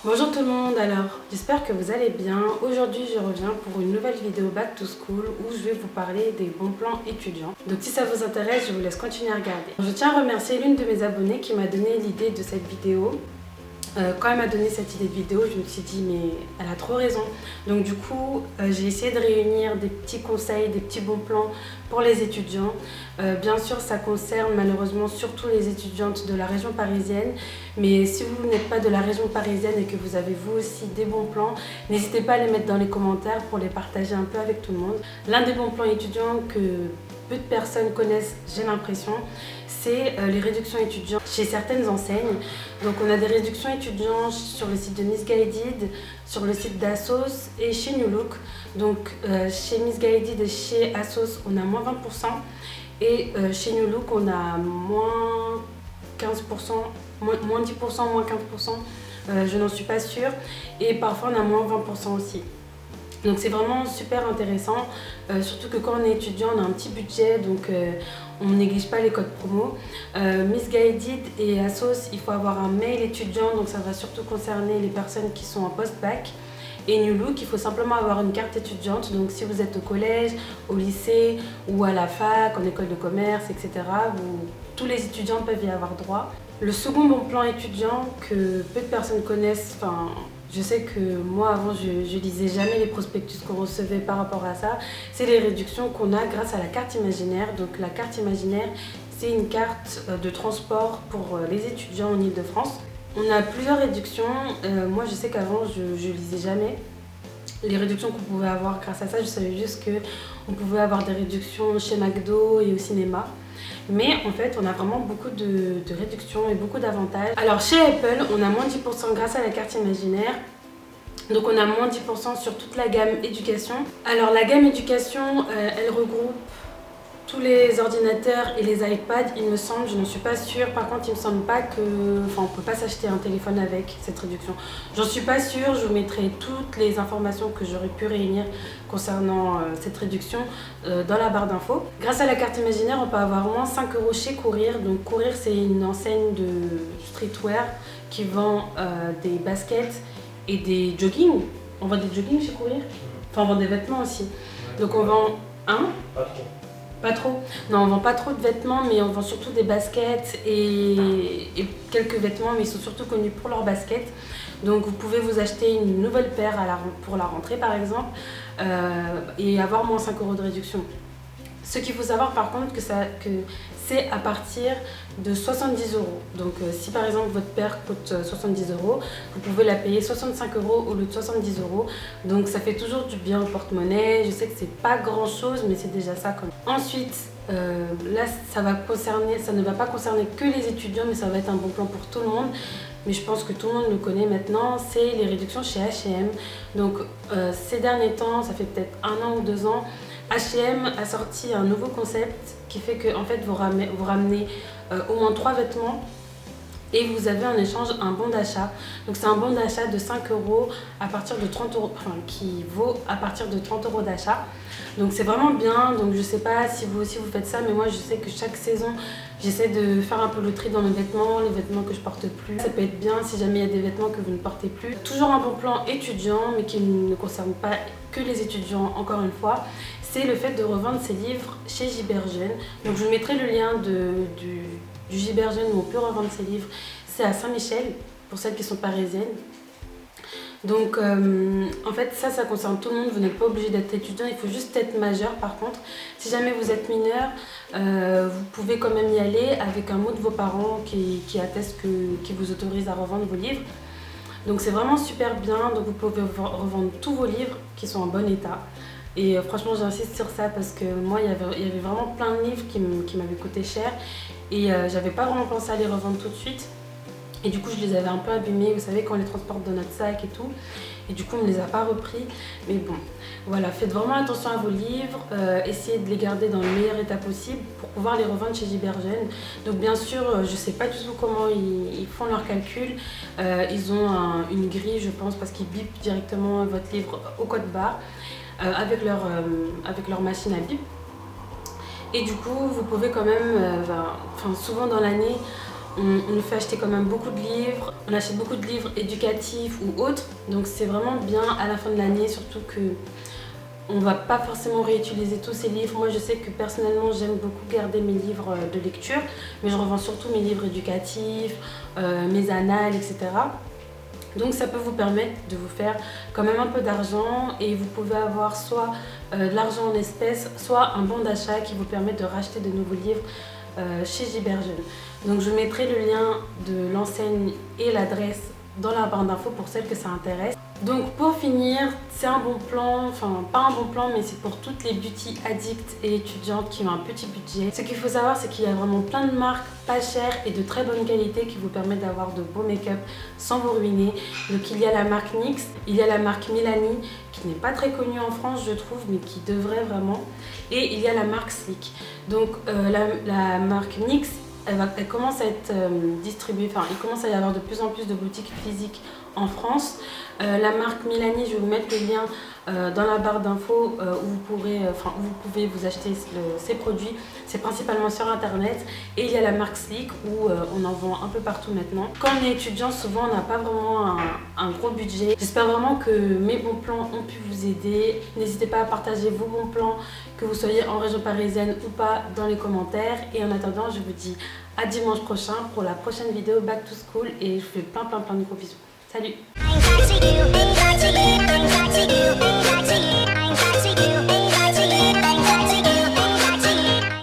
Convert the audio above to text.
Bonjour tout le monde, alors j'espère que vous allez bien. Aujourd'hui je reviens pour une nouvelle vidéo Back to School où je vais vous parler des bons plans étudiants. Donc si ça vous intéresse, je vous laisse continuer à regarder. Je tiens à remercier l'une de mes abonnées qui m'a donné l'idée de cette vidéo. Quand elle m'a donné cette idée de vidéo, je me suis dit mais elle a trop raison. Donc du coup, j'ai essayé de réunir des petits conseils, des petits bons plans pour les étudiants. Bien sûr, ça concerne malheureusement surtout les étudiantes de la région parisienne. Mais si vous n'êtes pas de la région parisienne et que vous avez vous aussi des bons plans, n'hésitez pas à les mettre dans les commentaires pour les partager un peu avec tout le monde. L'un des bons plans étudiants que peu de personnes connaissent, j'ai l'impression, c'est les réductions étudiants chez certaines enseignes. Donc on a des réductions étudiants sur le site de Missguided, sur le site d'Asos et chez New Look. Donc chez Missguided et chez Asos, on a moins 20% et chez New Look, on a moins 15%, moins 10%, moins 15%, je n'en suis pas sûre. Et parfois on a moins 20% aussi. Donc c'est vraiment super intéressant, surtout que quand on est étudiant, on a un petit budget, donc on ne néglige pas les codes promo. Missguided et Asos, il faut avoir un mail étudiant, donc ça va surtout concerner les personnes qui sont en post-bac. Et New Look, il faut simplement avoir une carte étudiante, donc si vous êtes au collège, au lycée ou à la fac, en école de commerce, etc., tous les étudiants peuvent y avoir droit. Le second bon plan étudiant que peu de personnes connaissent, je sais que moi avant je lisais jamais les prospectus qu'on recevait par rapport à ça, c'est les réductions qu'on a grâce à la carte imaginaire. Donc la carte imaginaire, c'est une carte de transport pour les étudiants en Île-de-France. On a plusieurs réductions, moi je sais qu'avant je lisais jamais les réductions qu'on pouvait avoir grâce à ça, je savais juste qu'on pouvait avoir des réductions chez McDo et au cinéma. Mais en fait, on a vraiment beaucoup de réductions et beaucoup d'avantages. Alors chez Apple, on a moins 10% grâce à la carte imaginaire. Donc on a moins 10% sur toute la gamme éducation. Alors la gamme éducation, elle regroupe tous les ordinateurs et les iPads, il me semble, je ne suis pas sûre. Par contre, il me semble pas que... Enfin, on peut pas s'acheter un téléphone avec cette réduction. J'en suis pas sûre, je vous mettrai toutes les informations que j'aurais pu réunir concernant cette réduction dans la barre d'infos. Grâce à la carte imaginaire, on peut avoir au moins 5 € chez Courir. Donc Courir, c'est une enseigne de streetwear qui vend des baskets et des joggings. On vend des joggings chez Courir. Enfin, on vend des vêtements aussi. Donc on vend un... Pas trop. Pas trop. Non, on vend pas trop de vêtements, mais on vend surtout des baskets et quelques vêtements, mais ils sont surtout connus pour leurs baskets. Donc vous pouvez vous acheter une nouvelle paire pour la rentrée par exemple et avoir moins 5 € de réduction. Ce qu'il faut savoir par contre que c'est à partir de 70 €. Donc si par exemple votre paire coûte 70 €, vous pouvez la payer 65 € au lieu de 70 €. Donc ça fait toujours du bien au porte-monnaie. Je sais que c'est pas grand chose, mais c'est déjà ça quand même. Ensuite, là ça ne va pas concerner que les étudiants, mais ça va être un bon plan pour tout le monde. Mais je pense que tout le monde le connaît maintenant, c'est les réductions chez H&M. Donc ces derniers temps, ça fait peut-être 1 an ou 2 ans, H&M a sorti un nouveau concept qui fait que en fait, vous ramenez au moins 3 vêtements et vous avez en échange un bon d'achat. Donc c'est un bon d'achat de 5 € à partir de 30 €, qui vaut à partir de 30 € d'achat. Donc c'est vraiment bien. Donc je sais pas si vous aussi vous faites ça, mais moi je sais que chaque saison j'essaie de faire un peu le tri dans mes vêtements, les vêtements que je porte plus. Ça peut être bien si jamais il y a des vêtements que vous ne portez plus. Toujours un bon plan étudiant, mais qui ne concerne pas que les étudiants encore une fois, c'est le fait de revendre ses livres chez Giberjeune. Donc je vous mettrai le lien du Giberjeune où on peut revendre ses livres. C'est à Saint-Michel, pour celles qui sont parisiennes. Donc en fait ça concerne tout le monde, vous n'êtes pas obligé d'être étudiant, il faut juste être majeur. Par contre, si jamais vous êtes mineur, vous pouvez quand même y aller avec un mot de vos parents qui atteste qui vous autorise à revendre vos livres. Donc c'est vraiment super bien, donc vous pouvez revendre tous vos livres qui sont en bon état. Et franchement j'insiste sur ça parce que moi il y avait vraiment plein de livres qui m'avaient coûté cher et j'avais pas vraiment pensé à les revendre tout de suite. Et du coup je les avais un peu abîmés, vous savez quand on les transporte dans notre sac et tout. Et du coup on ne les a pas repris. Mais bon, voilà, faites vraiment attention à vos livres, essayez de les garder dans le meilleur état possible pour pouvoir les revendre chez Giberjeune. Donc bien sûr, je sais pas du tout comment ils font leurs calculs. Ils ont une grille je pense parce qu'ils bipent directement votre livre au code barre. Avec leur machine à bip. Et du coup, vous pouvez quand même, souvent dans l'année, on nous fait acheter quand même beaucoup de livres, on achète beaucoup de livres éducatifs ou autres, donc c'est vraiment bien à la fin de l'année, surtout que on va pas forcément réutiliser tous ces livres. Moi je sais que personnellement j'aime beaucoup garder mes livres de lecture, mais je revends surtout mes livres éducatifs, mes annales, etc. Donc ça peut vous permettre de vous faire quand même un peu d'argent et vous pouvez avoir soit de l'argent en espèces, soit un bon d'achat qui vous permet de racheter de nouveaux livres chez Giberjeune. Donc je mettrai le lien de l'enseigne et l'adresse dans la barre d'infos pour celles que ça intéresse. Donc pour finir, c'est un bon plan, enfin pas un bon plan, mais c'est pour toutes les beauty addicts et étudiantes qui ont un petit budget. Ce qu'il faut savoir, c'est qu'il y a vraiment plein de marques pas chères et de très bonne qualité qui vous permettent d'avoir de beaux make-up sans vous ruiner. Donc il y a la marque NYX, il y a la marque Milani qui n'est pas très connue en France je trouve, mais qui devrait vraiment. Et il y a la marque Sleek. Donc la marque NYX, elle commence à être distribuée, enfin il commence à y avoir de plus en plus de boutiques physiques en France. La marque Milani, je vais vous mettre le lien dans la barre d'infos où vous pouvez vous acheter ces produits. C'est principalement sur internet. Et il y a la marque Sleek où on en vend un peu partout maintenant. Quand on est étudiant, souvent on n'a pas vraiment un gros budget. J'espère vraiment que mes bons plans ont pu vous aider. N'hésitez pas à partager vos bons plans, que vous soyez en région parisienne ou pas, dans les commentaires. Et en attendant, je vous dis à dimanche prochain pour la prochaine vidéo Back to School et je vous fais plein de gros bisous. Salut!